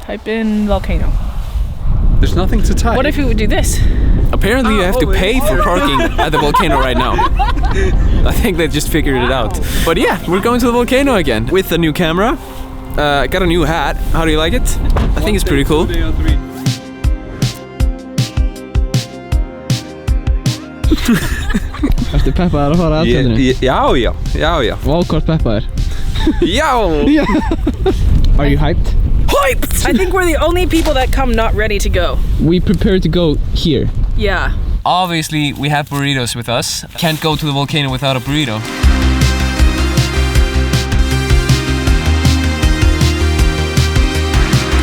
Type in volcano. There's nothing to type. What if we would do this? Apparently you have to pay for parking at the volcano right now. I think they just figured it out. But yeah, we're going to the volcano again with a new camera. Got a new hat. How do you like it? I think it's pretty cool. Ertu peppaður að fara aðtöðinu? Já. Vá, hvort peppaður? Yeah. Are you hyped? Hyped! I think we're the only people that come not ready to go. We prepared to go here. Yeah. Obviously, we have burritos with us. Can't go to the volcano without a burrito.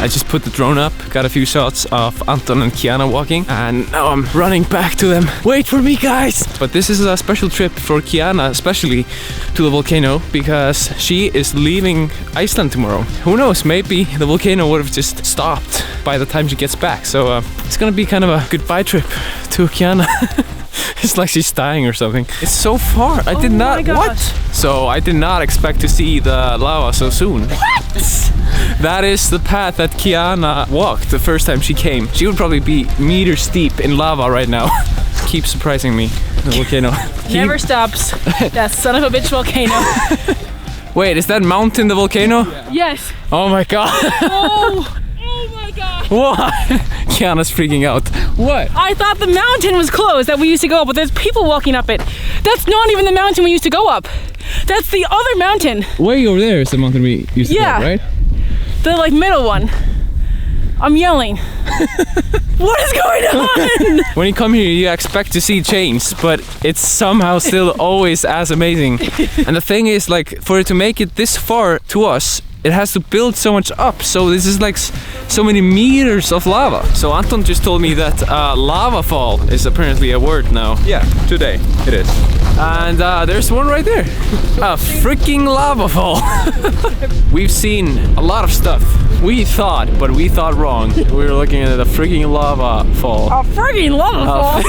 I just put the drone up, got a few shots of Anton and Kyana walking, and now I'm running back to them. Wait for me, guys! But this is a special trip for Kyana, especially to the volcano, because she is leaving Iceland tomorrow. Who knows, maybe the volcano would have just stopped by the time she gets back. So it's gonna be kind of a goodbye trip to Kyana. It's like she's dying or something. It's so far. I did not. What? So I did not expect to see the lava so soon. What? That is the path that Kyana walked the first time she came. She would probably be meters deep in lava right now. Keeps surprising me, the volcano. Never stops. That son of a bitch volcano. Wait, is that mountain the volcano? Yeah. Yes. Oh my god. Oh. Oh my god. What? Kyana's freaking out. What? I thought the mountain was closed that we used to go up, but there's people walking up it. That's not even the mountain we used to go up. That's the other mountain. Way over there is the mountain we used to go up, right? The like middle one. I'm yelling. What is going on? When you come here, you expect to see change, but it's somehow still always as amazing. And the thing is, like, for it to make it this far to us, it has to build so much up. So this is like so many meters of lava. So Anton just told me that lava fall is apparently a word now. Yeah, today it is. And there's one right there. A freaking lava fall. We've seen a lot of stuff. We thought, but we thought wrong. We were looking at a freaking lava fall. A freaking lava fall?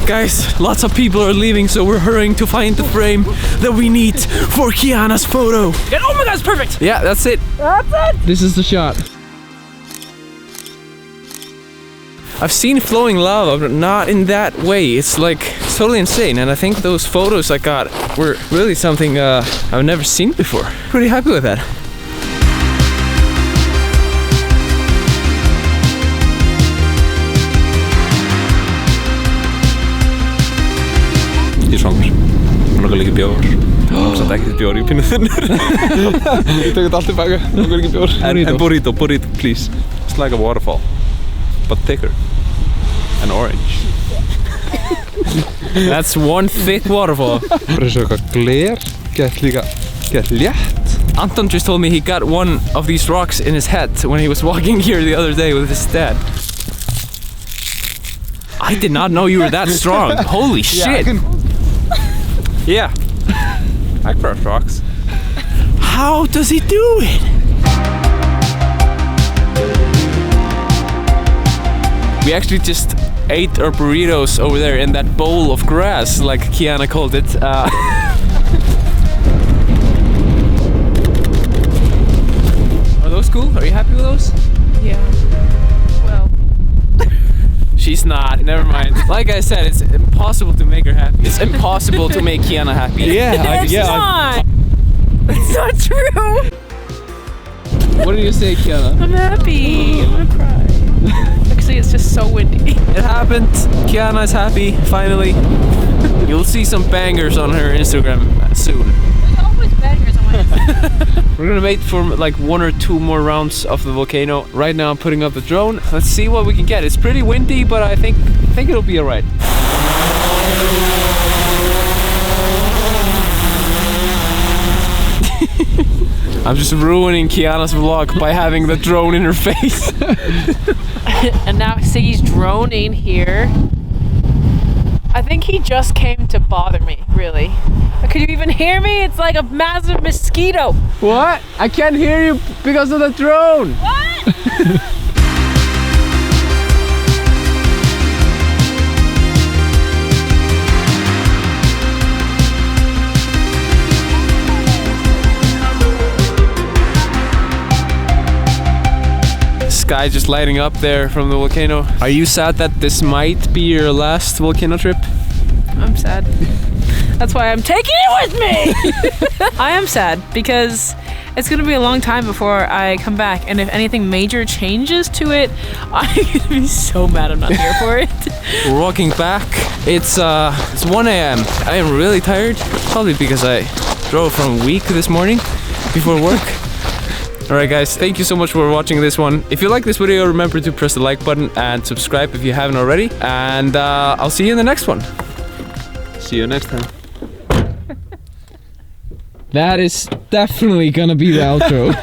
Guys, lots of people are leaving, so we're hurrying to find the frame that we need for Kyana's photo. Oh my god, it's perfect! Yeah, that's it. That's it! This is the shot. I've seen flowing lava, but not in that way. It's like totally insane, and I think those photos I got were really something I've never seen before. Pretty happy with that. Ég er svangur. Mér langar líka bjór. Samt ekkert bjór í pinnu þunnur. Ég tek þetta allt tilbaka. Mér langar ekki bjór. En burrito, please. It's like a waterfall, but thicker and orange. That's one thick waterfall. Bara eins og eitthvað gler. Gett létt. Anton just told me he got one of these rocks in his head when he was walking here the other day with his dad. I did not know you were that strong. Holy shit. Yeah. I crush rocks. How does he do it? We actually just ate our burritos over there in that bowl of grass, like Kyana called it. Are those cool? Are you happy with those? Yeah. Well. She's not, never mind. Like I said, it's impossible to make her happy. It's impossible to make Kyana happy. Yeah, It's not! It's not true! What did you say, Kyana? I'm happy. I'm gonna cry. Actually, it's just so windy. It happened. Kyana is happy, finally. You'll see some bangers on her Instagram soon. There's always bangers on my Instagram. We're gonna wait for like 1 or 2 more rounds of the volcano. Right now I'm putting up the drone. Let's see what we can get. It's pretty windy, but I think it'll be alright. I'm just ruining Kyana's vlog by having the drone in her face. And now Siggy's droning here. I think he just came to bother me, really. Could you even hear me? It's like a massive mosquito. What? I can't hear you because of the drone. What? sky just lighting up there from the volcano. Are you sad that this might be your last volcano trip? I'm sad. That's why I'm taking it with me! I am sad because it's gonna be a long time before I come back, and if anything major changes to it, I'm gonna be so mad I'm not here for it. We're walking back. It's 1 a.m. I am really tired, probably because I drove from Week this morning before work. Alright guys, thank you so much for watching this one. If you like this video, remember to press the like button and subscribe if you haven't already. And I'll see you in the next one. See you next time. That is definitely gonna be the outro.